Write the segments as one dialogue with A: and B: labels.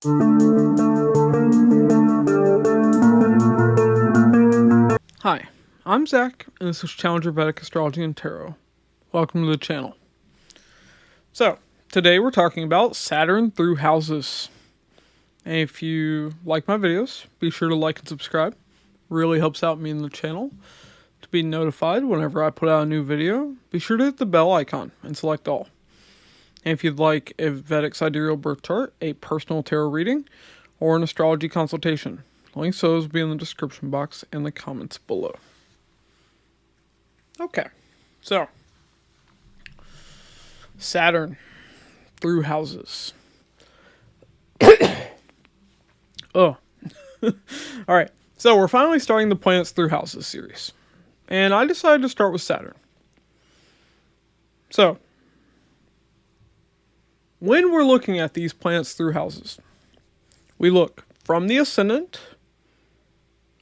A: Hi, I'm Zach, and this is Challenger Vedic Astrology and Tarot. Welcome to the channel. So, today we're talking about Saturn through houses. And if you like my videos, be sure to like and subscribe. Really helps out me in the channel. To be notified whenever I put out a new video, be sure to hit the bell icon and select all. And if you'd like a Vedic Sidereal birth chart, a personal tarot reading, or an astrology consultation, links to those will be in the description box and the comments below. Okay, so Saturn through houses. Oh, alright, so we're finally starting the Planets Through Houses series, and I decided to start with Saturn. So, when we're looking at these planets through houses, we look from the Ascendant,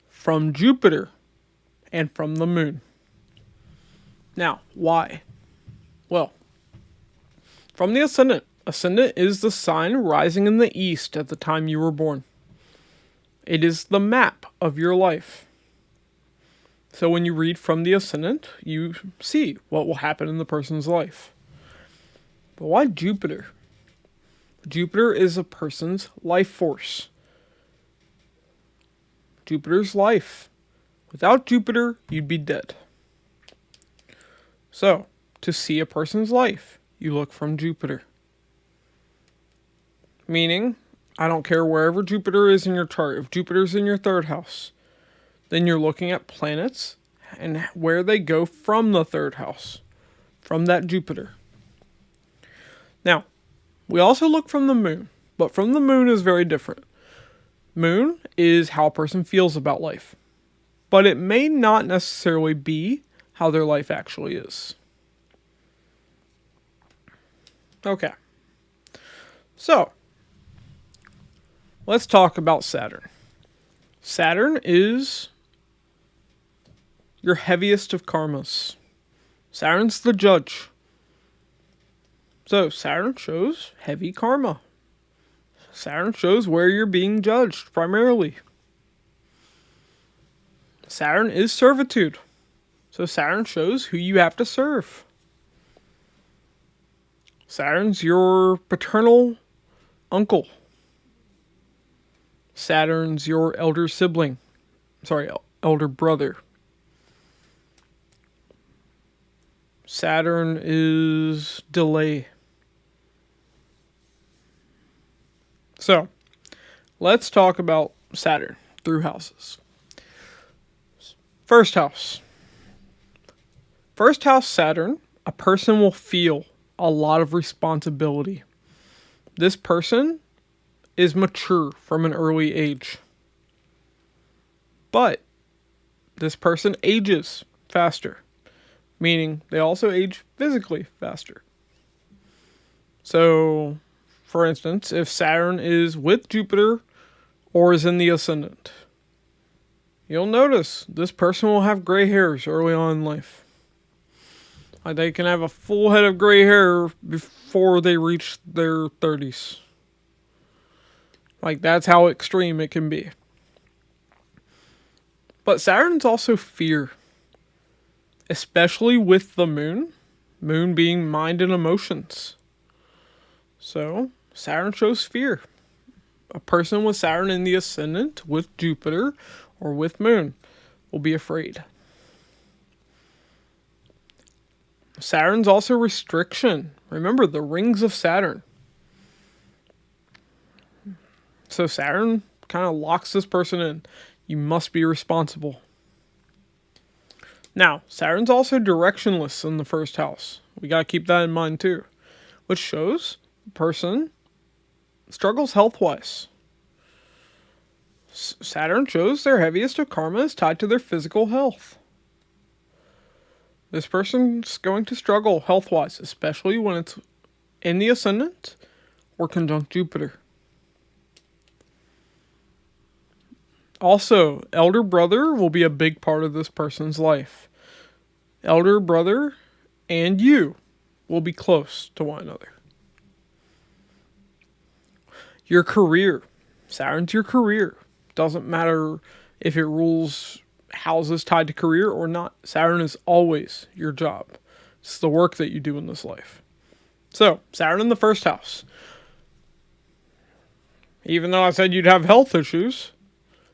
A: from Jupiter, and from the Moon. Now, why? Well, from the Ascendant. Ascendant is the sign rising in the east at the time you were born. It is the map of your life. So when you read from the Ascendant, you see what will happen in the person's life. But why Jupiter? Jupiter is a person's life force. Jupiter's life. Without Jupiter, you'd be dead. So, to see a person's life, you look from Jupiter. Meaning, I don't care wherever Jupiter is in your chart. If Jupiter's in your third house, then you're looking at planets and where they go from the third house, from that Jupiter. Now, we also look from the Moon, but from the Moon is very different. Moon is how a person feels about life, but it may not necessarily be how their life actually is. Okay. So, let's talk about Saturn. Saturn is your heaviest of karmas. Saturn's the judge. So, Saturn shows heavy karma. Saturn shows where you're being judged, primarily. Saturn is servitude. So Saturn shows who you have to serve. Saturn's your paternal uncle. Saturn's your elder sibling. Elder brother. Saturn is delay. So, let's talk about Saturn through houses. First house. First house Saturn, a person will feel a lot of responsibility. This person is mature from an early age. But this person ages faster, meaning they also age physically faster. So, for instance, if Saturn is with Jupiter or is in the Ascendant, you'll notice this person will have gray hairs early on in life. They can have a full head of gray hair before they reach their 30s. That's how extreme it can be. But Saturn's also fear. Especially with the Moon. Moon being mind and emotions. So, Saturn shows fear. A person with Saturn in the Ascendant, with Jupiter, or with Moon, will be afraid. Saturn's also restriction. Remember, the rings of Saturn. So Saturn kind of locks this person in. You must be responsible. Now, Saturn's also directionless in the first house. We got to keep that in mind too. Which shows the person struggles health-wise. Saturn shows their heaviest of karma is tied to their physical health. This person's going to struggle health-wise, especially when it's in the Ascendant or conjunct Jupiter. Also, elder brother will be a big part of this person's life. Elder brother and you will be close to one another. Your career. Saturn's your career. Doesn't matter if it rules houses tied to career or not. Saturn is always your job. It's the work that you do in this life. So, Saturn in the first house. Even though I said you'd have health issues,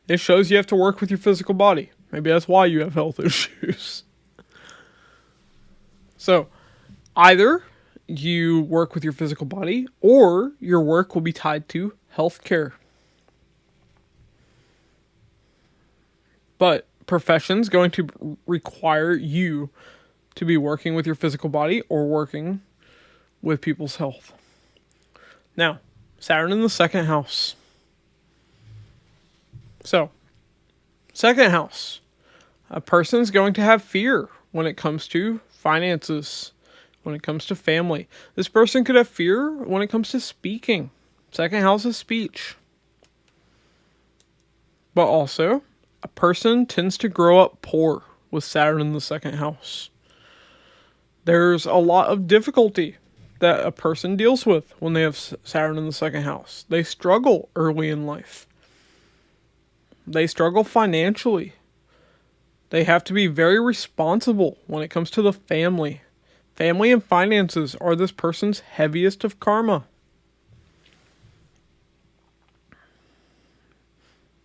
A: it shows you have to work with your physical body. Maybe that's why you have health issues. So, either you work with your physical body or your work will be tied to healthcare. But profession's going to require you to be working with your physical body or working with people's health. Now, Saturn in the second house. So, second house. A person's going to have fear when it comes to finances, when it comes to family. This person could have fear when it comes to speaking. Second house is speech. But also, a person tends to grow up poor with Saturn in the second house. There's a lot of difficulty that a person deals with when they have Saturn in the second house. They struggle early in life. They struggle financially. They have to be very responsible when it comes to the family. Family and finances are this person's heaviest of karma.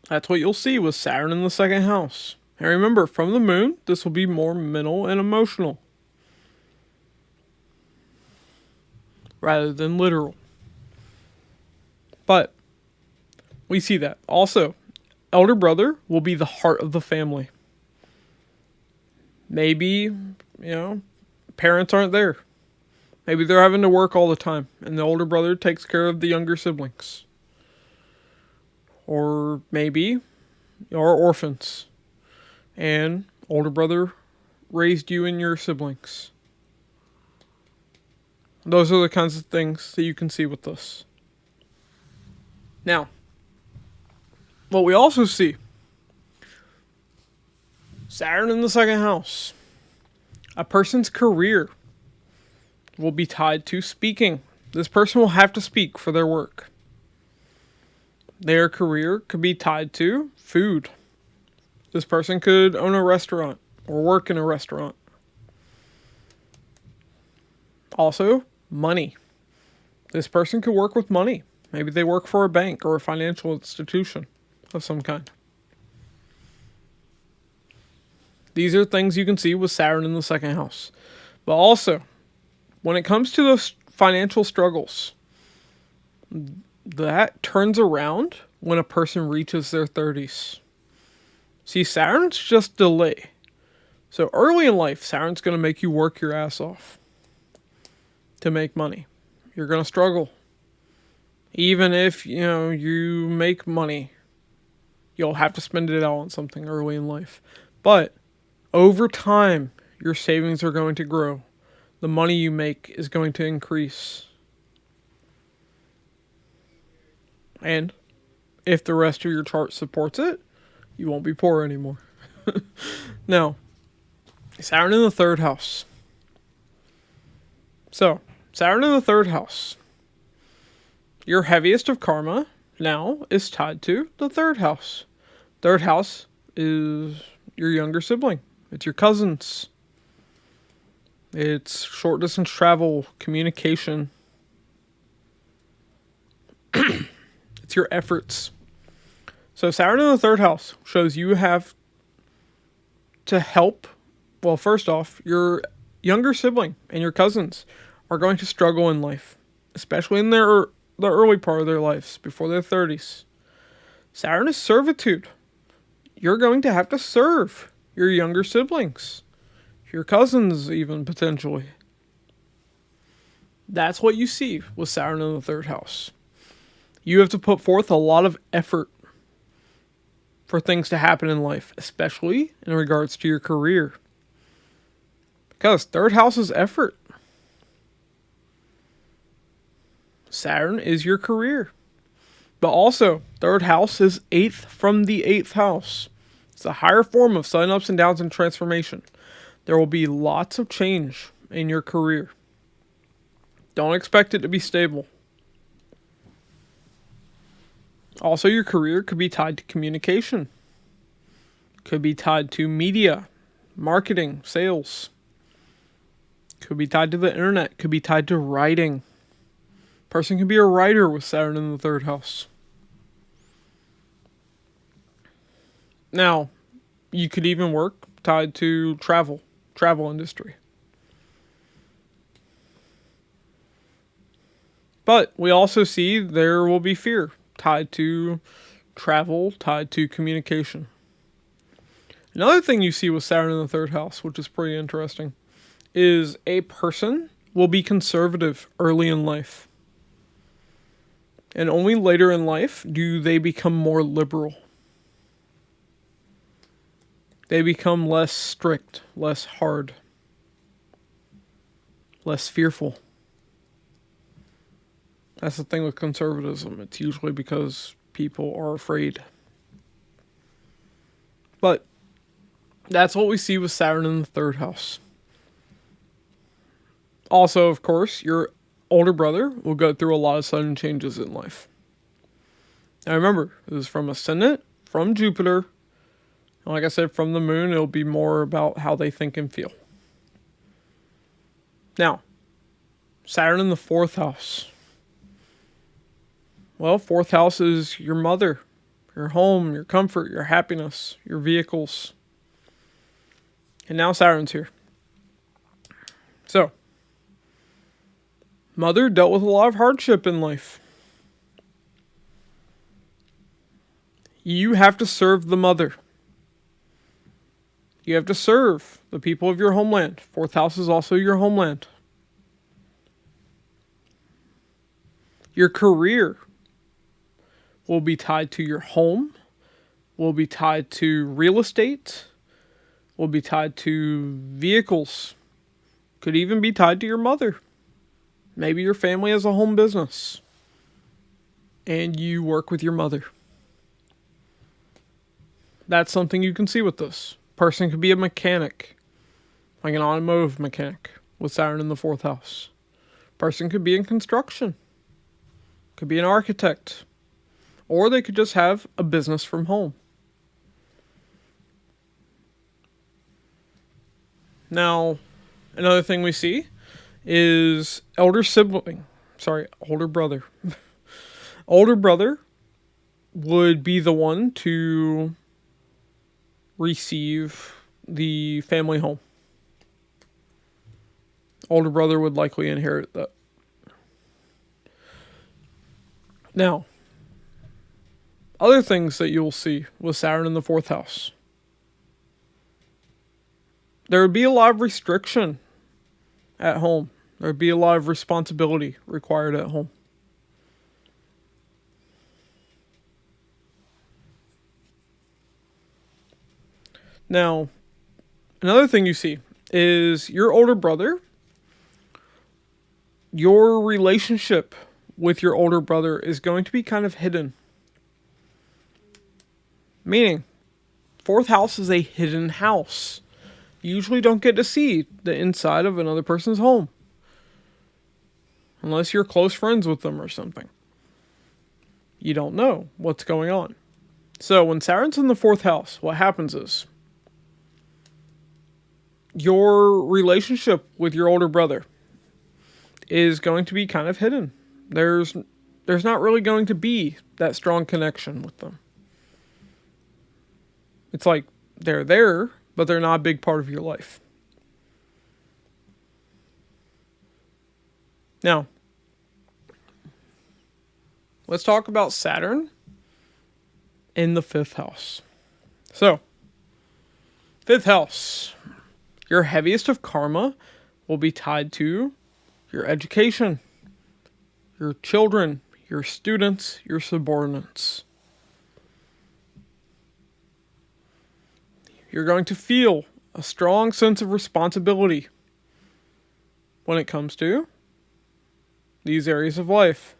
A: That's what you'll see with Saturn in the second house. And remember, from the moon, this will be more mental and emotional, rather than literal. But we see that. Also, elder brother will be the heart of the family. Maybe, parents aren't there. Maybe they're having to work all the time, and the older brother takes care of the younger siblings. Or maybe you're orphans, and older brother raised you and your siblings. Those are the kinds of things that you can see with this. Now, what we also see, Saturn in the second house. A person's career will be tied to speaking. This person will have to speak for their work. Their career could be tied to food. This person could own a restaurant or work in a restaurant. Also, money. This person could work with money. Maybe they work for a bank or a financial institution of some kind. These are things you can see with Saturn in the second house. But also, when it comes to those financial struggles, that turns around when a person reaches their 30s. See, Saturn's just delay. So early in life, Saturn's going to make you work your ass off to make money. You're going to struggle. Even if, you make money, you'll have to spend it out on something early in life. But over time, your savings are going to grow. The money you make is going to increase. And if the rest of your chart supports it, you won't be poor anymore. Now, Saturn in the third house. So, Saturn in the third house. Your heaviest of karma now is tied to the third house. Third house is your younger sibling. It's your cousins. It's short distance travel, communication. It's your efforts. So Saturn in the third house shows you have to help. Well, first off, your younger sibling and your cousins are going to struggle in life, especially in the early part of their lives, before their 30s. Saturn is servitude. You're going to have to serve your younger siblings, your cousins even, potentially. That's what you see with Saturn in the third house. You have to put forth a lot of effort for things to happen in life, especially in regards to your career. Because third house is effort. Saturn is your career. But also, third house is 8th from the 8th house. It's a higher form of sudden ups and downs and transformation. There will be lots of change in your career. Don't expect it to be stable. Also, your career could be tied to communication, could be tied to media, marketing, sales, could be tied to the internet, could be tied to writing. Person can be a writer with Saturn in the third house. Now, you could even work tied to travel industry. But we also see there will be fear tied to travel, tied to communication. Another thing you see with Saturn in the third house, which is pretty interesting, is a person will be conservative early in life. And only later in life do they become more liberal. They become less strict, less hard, less fearful. That's the thing with conservatism. It's usually because people are afraid. But that's what we see with Saturn in the third house. Also, of course, your older brother will go through a lot of sudden changes in life. Now remember, this is from Ascendant, from Jupiter. And like I said, from the moon, it'll be more about how they think and feel. Now, Saturn in the fourth house. Well, fourth house is your mother, your home, your comfort, your happiness, your vehicles. And now Saturn's here. So, mother dealt with a lot of hardship in life. You have to serve the mother. You have to serve the people of your homeland. Fourth house is also your homeland. Your career will be tied to your home, will be tied to real estate, will be tied to vehicles, could even be tied to your mother. Maybe your family has a home business and you work with your mother. That's something you can see with this. Person could be a mechanic, like an automotive mechanic with Saturn in the fourth house. Person could be in construction, could be an architect, or they could just have a business from home. Now, another thing we see is older brother. Older brother would be the one to receive the family home. Older brother would likely inherit that. Now, other things that you'll see with Saturn in the fourth house. There would be a lot of restriction at home. There would be a lot of responsibility required at home. Now, another thing you see is your older brother, your relationship with your older brother is going to be kind of hidden. Meaning, fourth house is a hidden house. You usually don't get to see the inside of another person's home. Unless you're close friends with them or something. You don't know what's going on. So when Saturn's in the fourth house, what happens is your relationship with your older brother is going to be kind of hidden. There's not really going to be that strong connection with them. It's like they're there, but they're not a big part of your life. Now, let's talk about Saturn in the fifth house. So, fifth house. Your heaviest of karma will be tied to your education, your children, your students, your subordinates. You're going to feel a strong sense of responsibility when it comes to these areas of life.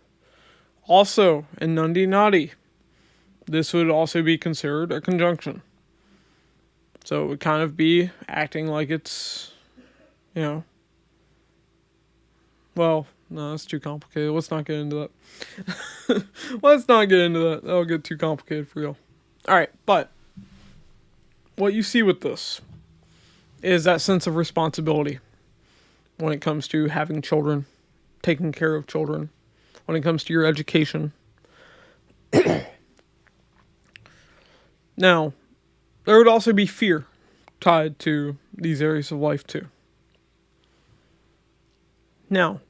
A: Also, in Nundi Nadi, this would also be considered a conjunction. So it would kind of be acting like it's, well, No, that's too complicated. Let's not get into that. Let's not get into that. That'll get too complicated for you. Alright, but what you see with this is that sense of responsibility when it comes to having children, taking care of children, when it comes to your education. Now, there would also be fear tied to these areas of life too. Now,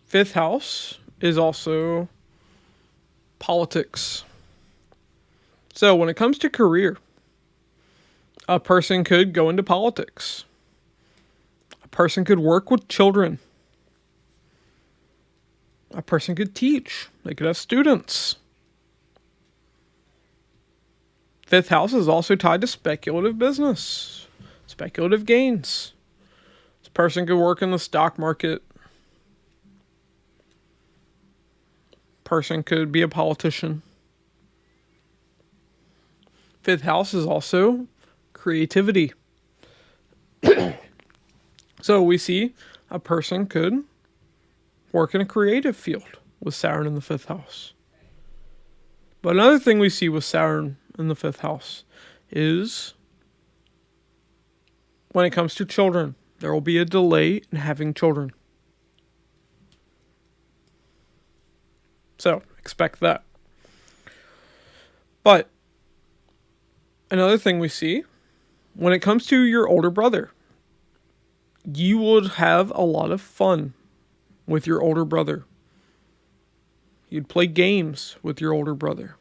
A: fifth house is also politics. So when it comes to career, a person could go into politics. A person could work with children. A person could teach. They could have students. Fifth house is also tied to speculative business, speculative gains. This person could work in the stock market. Person could be a politician. Fifth house is also creativity. So we see a person could work in a creative field with Saturn in the fifth house. But another thing we see with Saturn in the fifth house is when it comes to children, there will be a delay in having children. So expect that. But another thing we see, when it comes to your older brother, you would have a lot of fun with your older brother. You'd play games with your older brother.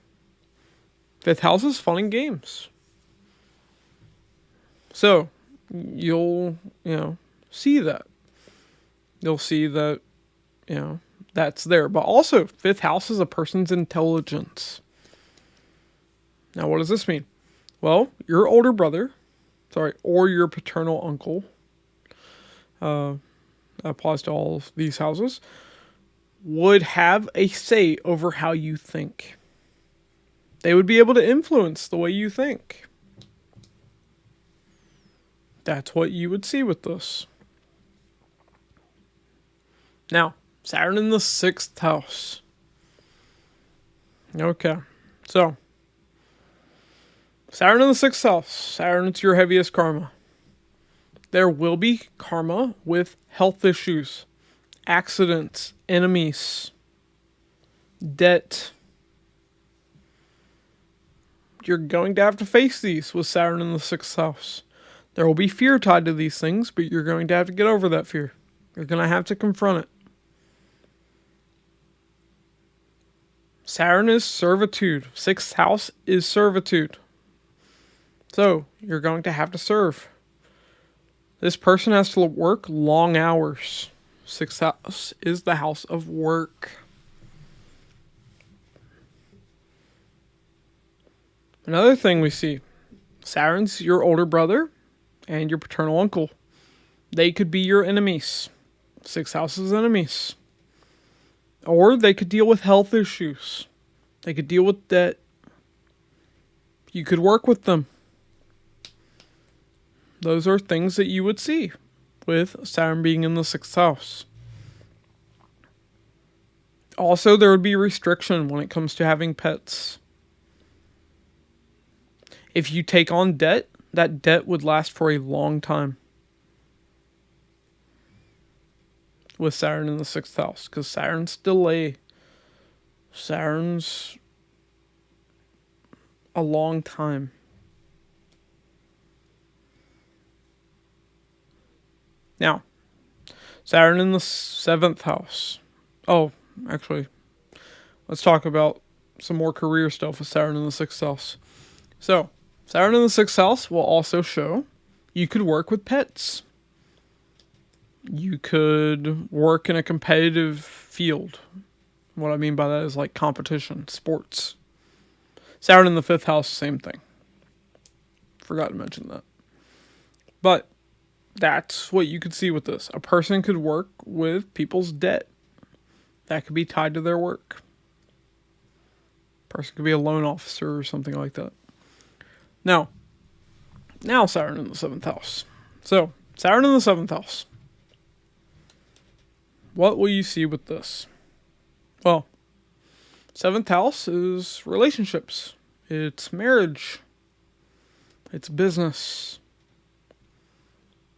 A: Fifth house is fun and games. So you'll, see that. You'll see that, that's there. But also, fifth house is a person's intelligence. Now, what does this mean? Well, your older brother, or your paternal uncle, applies to all of these houses, would have a say over how you think. They would be able to influence the way you think. That's what you would see with this. Now, Saturn in the sixth house. Okay, so Saturn in the sixth house. Saturn, it's your heaviest karma. There will be karma with health issues, accidents, enemies, debt. You're going to have to face these with Saturn in the sixth house. There will be fear tied to these things, but you're going to have to get over that fear. You're going to have to confront it. Saturn is servitude. Sixth house is servitude. So, you're going to have to serve. This person has to work long hours. Sixth house is the house of work. Another thing we see, Saturn's your older brother and your paternal uncle. They could be your enemies. Sixth house's enemies. Or they could deal with health issues. They could deal with debt. You could work with them. Those are things that you would see with Saturn being in the sixth house. Also, there would be restriction when it comes to having pets. If you take on debt, that debt would last for a long time. With Saturn in the sixth house. Because Saturn's delay. Saturn's a long time. Now, Saturn in the seventh house. Oh, actually, let's talk about some more career stuff with Saturn in the sixth house. So, Saturn in the sixth house will also show you could work with pets. You could work in a competitive field. What I mean by that is like competition, sports. Saturn in the fifth house, same thing. Forgot to mention that. But that's what you could see with this. A person could work with people's debt. That could be tied to their work. Person could be a loan officer or something like that. Now Saturn in the seventh house. So, Saturn in the seventh house. what will you see with this? Well, 7th house is relationships. It's marriage. It's business.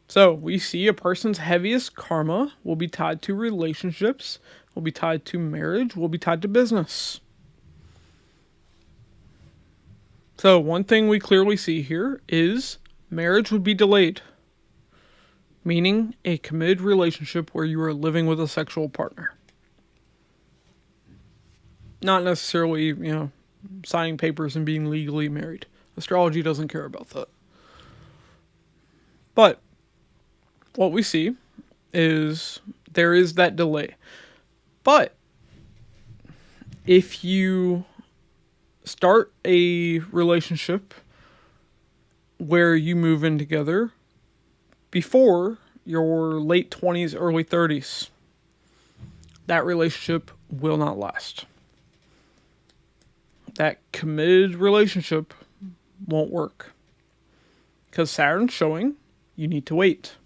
A: So we see a person's heaviest karma will be tied to relationships, will be tied to marriage, will be tied to business. So one thing we clearly see here is marriage would be delayed, meaning a committed relationship where you are living with a sexual partner. Not necessarily, signing papers and being legally married. Astrology doesn't care about that. But what we see is there is that delay. But if you start a relationship where you move in together before your late 20s, early 30s, that relationship will not last. That committed relationship won't work. Because Saturn's showing you need to wait.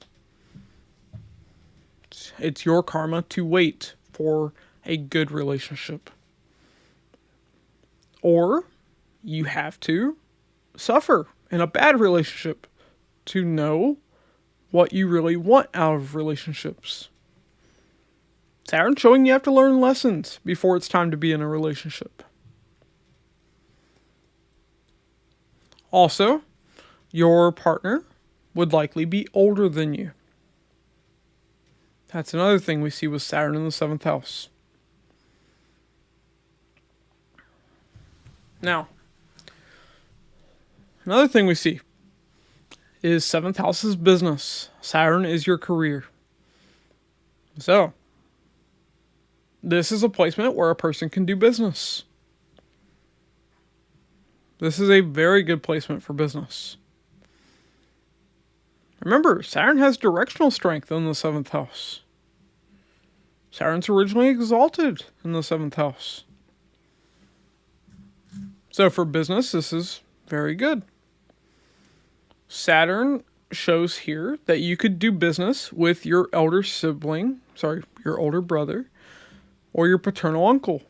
A: It's your karma to wait for a good relationship. Or you have to suffer in a bad relationship to know what you really want out of relationships. Saturn's showing you have to learn lessons before it's time to be in a relationship. Also, your partner would likely be older than you. That's another thing we see with Saturn in the 7th house. Now, another thing we see is 7th house is business. Saturn is your career. So, this is a placement where a person can do business. This is a very good placement for business. Remember, Saturn has directional strength in the 7th house. Saturn's originally exalted in the 7th house. So for business, this is very good. Saturn shows here that you could do business with your older brother, or your paternal uncle.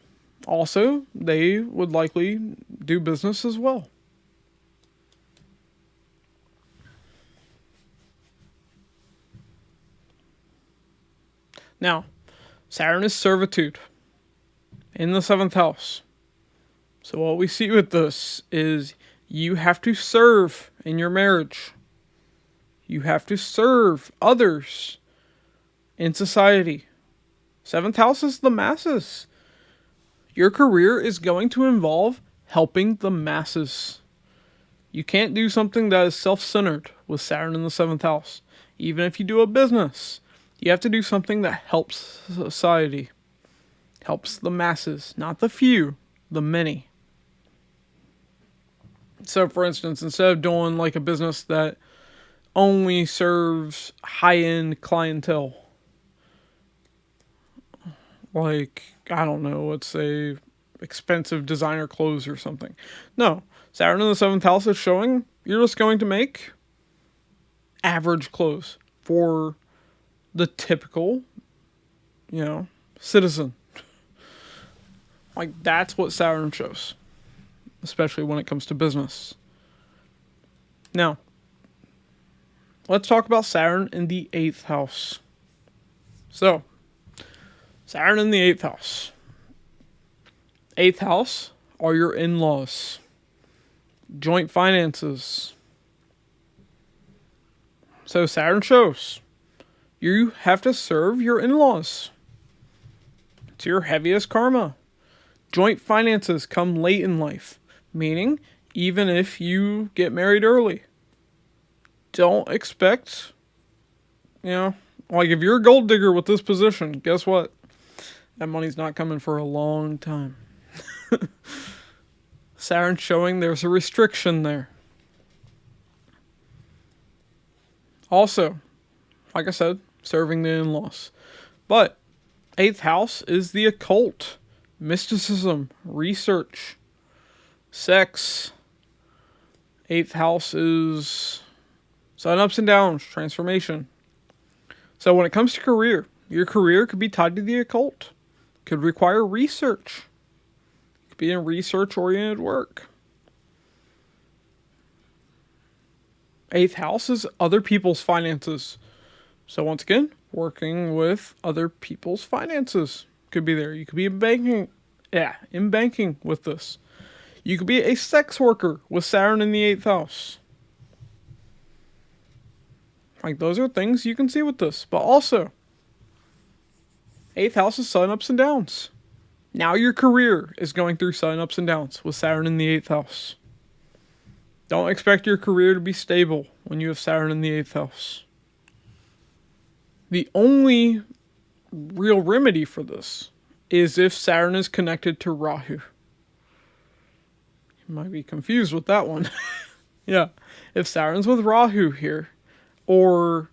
A: Also, they would likely do business as well. Now, Saturn is servitude in the 7th house. So what we see with this is you have to serve in your marriage. You have to serve others in society. 7th house is the masses. Your career is going to involve helping the masses. You can't do something that is self-centered with Saturn in the 7th house. Even if you do a business, you have to do something that helps society. Helps the masses, not the few, the many. So for instance, instead of doing like a business that only serves high-end clientele, like, I don't know, let's say expensive designer clothes or something. No, Saturn in the 7th house is showing you're just going to make average clothes for the typical, citizen. Like, that's what Saturn shows, especially when it comes to business. Now, let's talk about Saturn in the 8th house. So, Saturn in the 8th house. 8th house are your in-laws, joint finances. So Saturn shows you have to serve your in-laws. It's your heaviest karma. Joint finances come late in life, meaning even if you get married early, don't expect, like if you're a gold digger with this position, guess what? That money's not coming for a long time. Saturn's showing there's a restriction there. Also, like I said, serving the in-laws. But 8th house is the occult, mysticism, research, sex. 8th house is sudden ups and downs, transformation. So when it comes to career, Your career could be tied to the occult. Could require research. Could be in research-oriented work. 8th house is other people's finances. So once again, working with other people's finances could be there. You could be in banking. Yeah, in banking with this. You could be a sex worker with Saturn in the 8th house. Like, those are things you can see with this. But also, 8th house is sudden ups and downs. Now your career is going through sudden ups and downs with Saturn in the 8th house. Don't expect your career to be stable when you have Saturn in the 8th house. The only real remedy for this is if Saturn is connected to Rahu. You might be confused with that one. Yeah, if Saturn's with Rahu here, or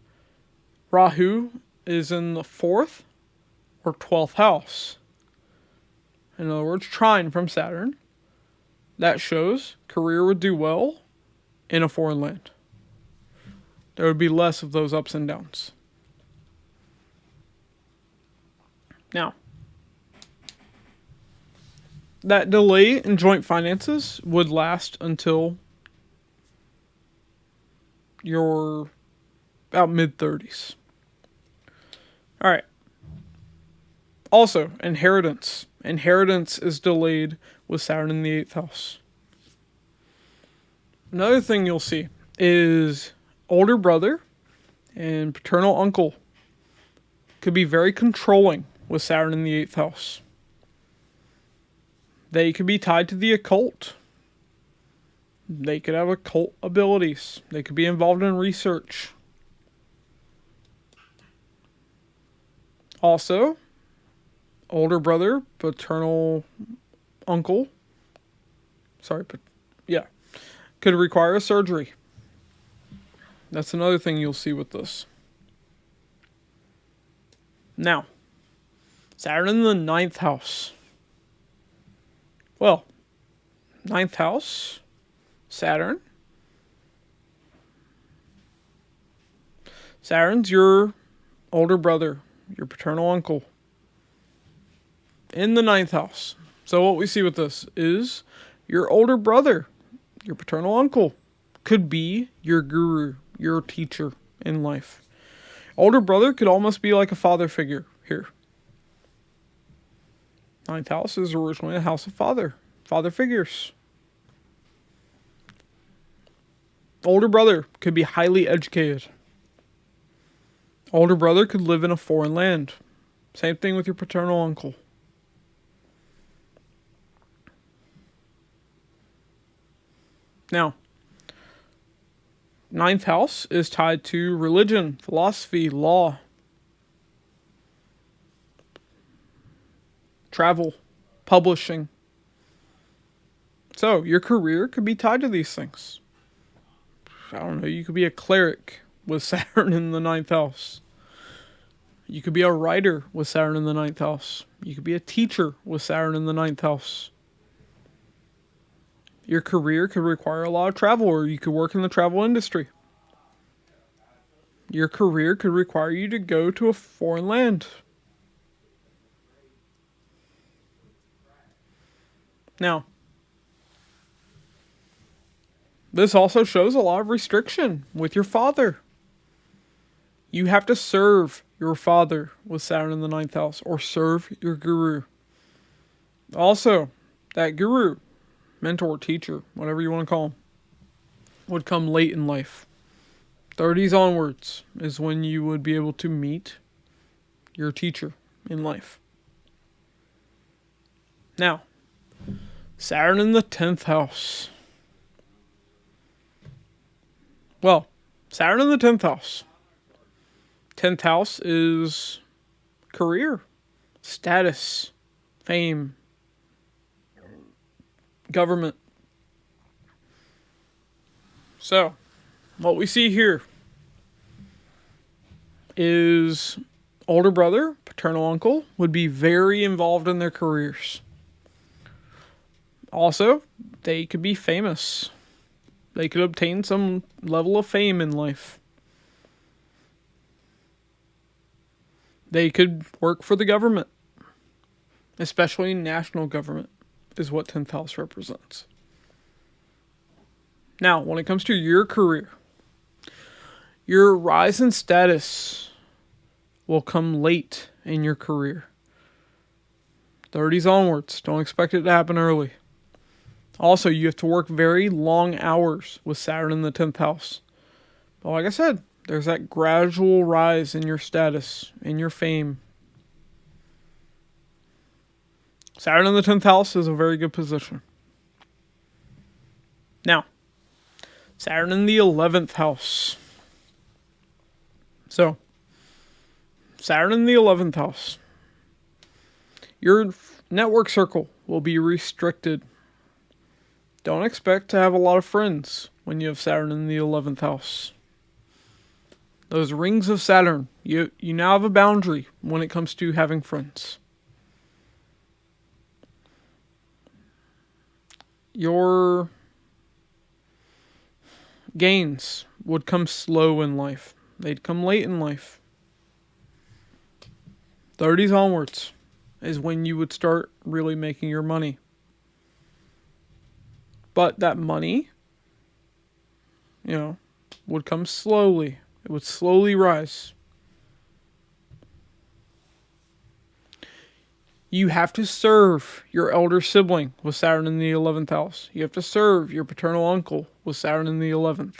A: Rahu is in the 4th or 12th house, in other words, trine from Saturn, that shows career would do well in a foreign land. There would be less of those ups and downs. Now, that delay in joint finances would last until your about mid-30s. All right. Also, inheritance. Inheritance is delayed with Saturn in the 8th house. Another thing you'll see is older brother and paternal uncle could be very controlling with Saturn in the 8th house. They could be tied to the occult. They could have occult abilities. They could be involved in research. Also, older brother, paternal uncle, could require a surgery. That's another thing you'll see with this. Now, Saturn in the 9th house. Well, 9th house, Saturn. Saturn's your older brother, your paternal uncle, in the 9th house. So what we see with this is your older brother, your paternal uncle, could be your guru, your teacher in life. Older brother could almost be like a father figure here. 9th house is originally a house of father figures. Older brother could be highly educated. Older brother could live in a foreign land. Same thing with your paternal uncle. Now, 9th house is tied to religion, philosophy, law, travel, publishing. So, your career could be tied to these things. I don't know, you could be a cleric with Saturn in the 9th house. You could be a writer with Saturn in the 9th house. You could be a teacher with Saturn in the 9th house. Your career could require a lot of travel, or you could work in the travel industry. Your career could require you to go to a foreign land. Now, this also shows a lot of restriction with your father. You have to serve your father with Saturn in the 9th house, or serve your guru. Also, that guru, mentor, teacher, whatever you want to call him, would come late in life. 30s onwards is when you would be able to meet your teacher in life. Now, Saturn in the 10th house. Well, Saturn in the 10th house. 10th house is career, status, fame, government. So, what we see here is older brother, paternal uncle, would be very involved in their careers. Also, they could be famous. They could obtain some level of fame in life. They could work for the government, especially national government, is what 10th house represents. Now, when it comes to your career, your rise in status will come late in your career. 30s onwards. Don't expect it to happen early. Also, you have to work very long hours with Saturn in the 10th house. But like I said, there's that gradual rise in your status, in your fame. Saturn in the 10th house is a very good position. Now, Saturn in the 11th house. So, Saturn in the 11th house. Your network circle will be restricted. Don't expect to have a lot of friends when you have Saturn in the 11th house. Those rings of Saturn, you now have a boundary when it comes to having friends. Your gains would come slow in life. They'd come late in life. 30s onwards is when you would start really making your money. But that money, would come slowly. It would slowly rise. You have to serve your elder sibling with Saturn in the 11th house. You have to serve your paternal uncle with Saturn in the 11th.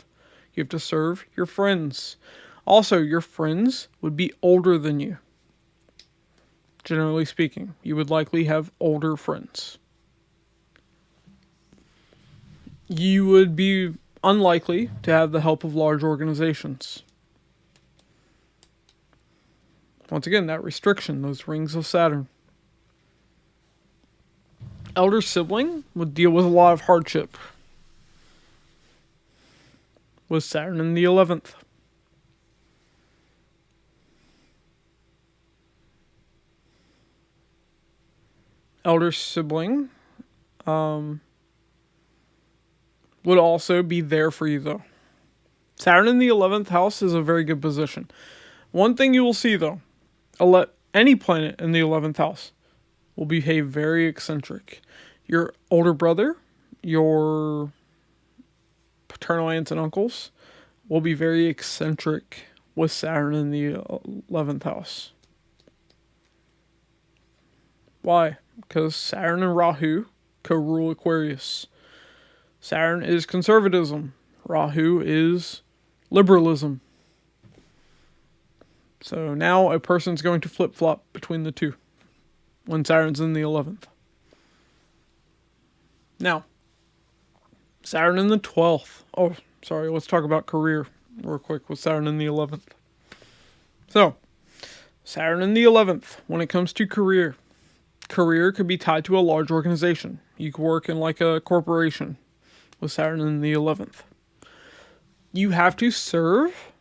A: You have to serve your friends. Also, your friends would be older than you. Generally speaking, you would likely have older friends. You would be unlikely to have the help of large organizations. Once again, that restriction, those rings of Saturn. Elder sibling would deal with a lot of hardship with Saturn in the 11th. Elder sibling would also be there for you, though. Saturn in the 11th house is a very good position. One thing you will see, though, any planet in the 11th house will behave very eccentric. Your older brother, your paternal aunts and uncles will be very eccentric with Saturn in the 11th house. Why? Because Saturn and Rahu co-rule Aquarius. Saturn is conservatism. Rahu is liberalism. So now a person's going to flip-flop between the two when Saturn's in the 11th. Now, Saturn in the 12th. Oh, sorry, let's talk about career real quick with Saturn in the 11th. So, Saturn in the 11th, when it comes to career could be tied to a large organization. You could work in like a corporation with Saturn in the 11th. You have to serve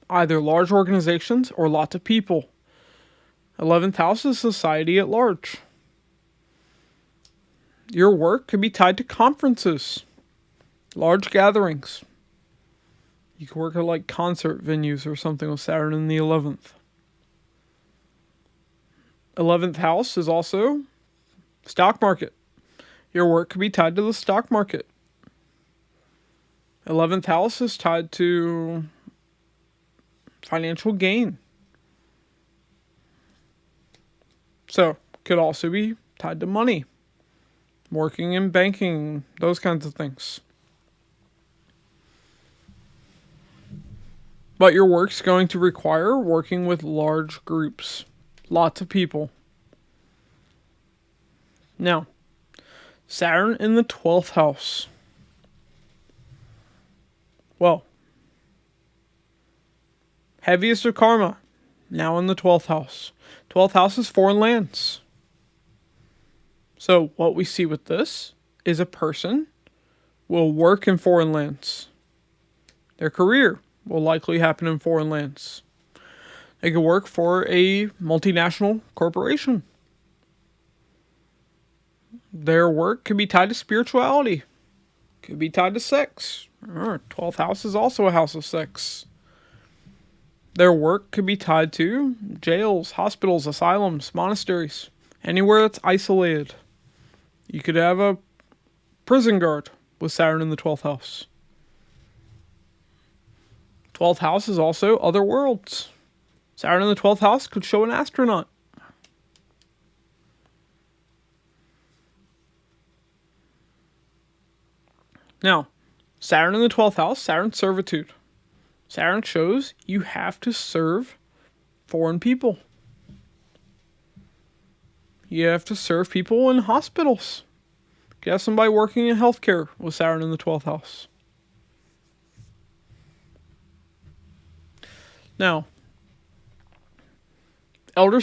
A: either large organizations or lots of people. 11th house is society at large. Your work could be tied to conferences, large gatherings. You could work at like concert venues or something with Saturn in the 11th. 11th house is also stock market. Your work could be tied to the stock market. 11th house is tied to financial gain. So, could also be tied to money. Working in banking, those kinds of things. But your work's going to require working with large groups. Lots of people. Now, Saturn in the 12th house. Well, heaviest of karma, now in the 12th house. 12th house is foreign lands. So what we see with this is a person will work in foreign lands. Their career will likely happen in foreign lands. They could work for a multinational corporation. Their work could be tied to spirituality. Could be tied to sex. 12th house is also a house of sex. Their work could be tied to jails, hospitals, asylums, monasteries, anywhere that's isolated. You could have a prison guard with Saturn in the 12th house. 12th house is also other worlds. Saturn in the 12th house could show an astronaut. Now, Saturn in the 12th house, Saturn servitude. Saturn shows you have to serve foreign people. You have to serve people in hospitals. You could have somebody working in healthcare with Saturn in the 12th house. Now, older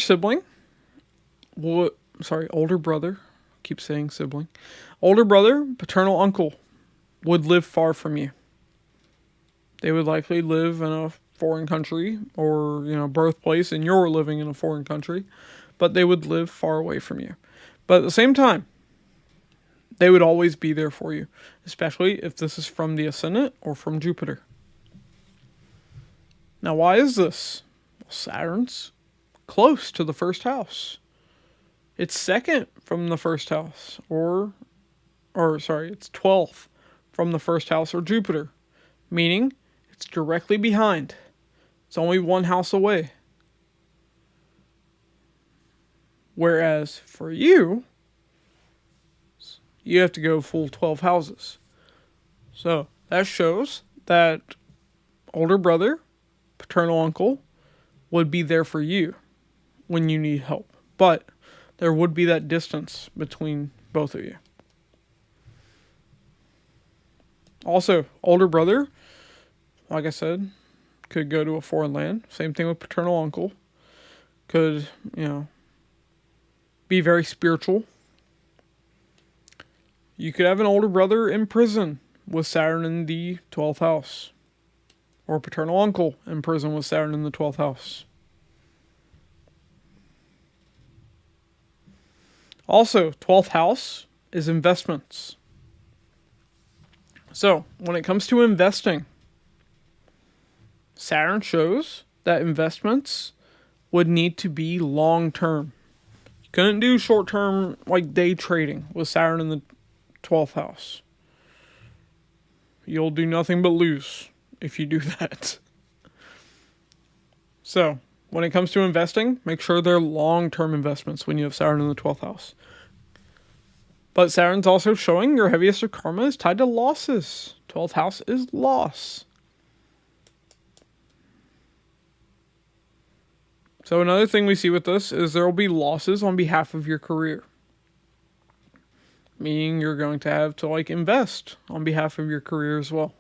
A: brother, keep saying sibling. Older brother, paternal uncle, would live far from you. They would likely live in a foreign country or, birthplace, and you're living in a foreign country, but they would live far away from you. But at the same time, they would always be there for you, especially if this is from the Ascendant or from Jupiter. Now, why is this? Well, Saturn's close to the first house. It's second from the first house, it's 12th from the first house or Jupiter, meaning it's directly behind. It's only one house away. Whereas for you have to go full 12 houses. So that shows that older brother, paternal uncle, would be there for you when you need help. But there would be that distance between both of you. Also, older brother, like I said, could go to a foreign land. Same thing with paternal uncle. Could, be very spiritual. You could have an older brother in prison with Saturn in the 12th house. Or paternal uncle in prison with Saturn in the 12th house. Also, 12th house is investments. So, when it comes to investing, Saturn shows that investments would need to be long-term. You couldn't do short-term, like day trading with Saturn in the 12th house. You'll do nothing but lose if you do that. So, when it comes to investing, make sure they're long-term investments when you have Saturn in the 12th house. But Saturn's also showing your heaviest of karma is tied to losses. 12th house is loss. So another thing we see with this is there will be losses on behalf of your career. Meaning you're going to have to invest on behalf of your career as well.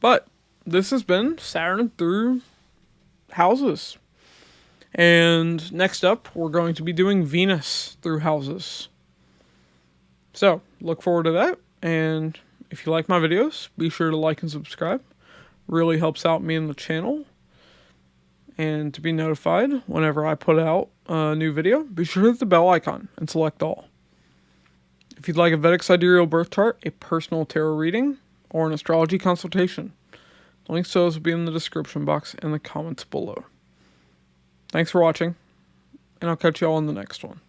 A: But this has been Saturn through houses. And next up, we're going to be doing Venus through houses. So, look forward to that. And if you like my videos, be sure to like and subscribe. Really helps out me and the channel. And to be notified whenever I put out a new video, be sure to hit the bell icon and select all. If you'd like a Vedic Sidereal birth chart, a personal tarot reading, or an astrology consultation, the links to those will be in the description box and the comments below. Thanks for watching, and I'll catch you all in the next one.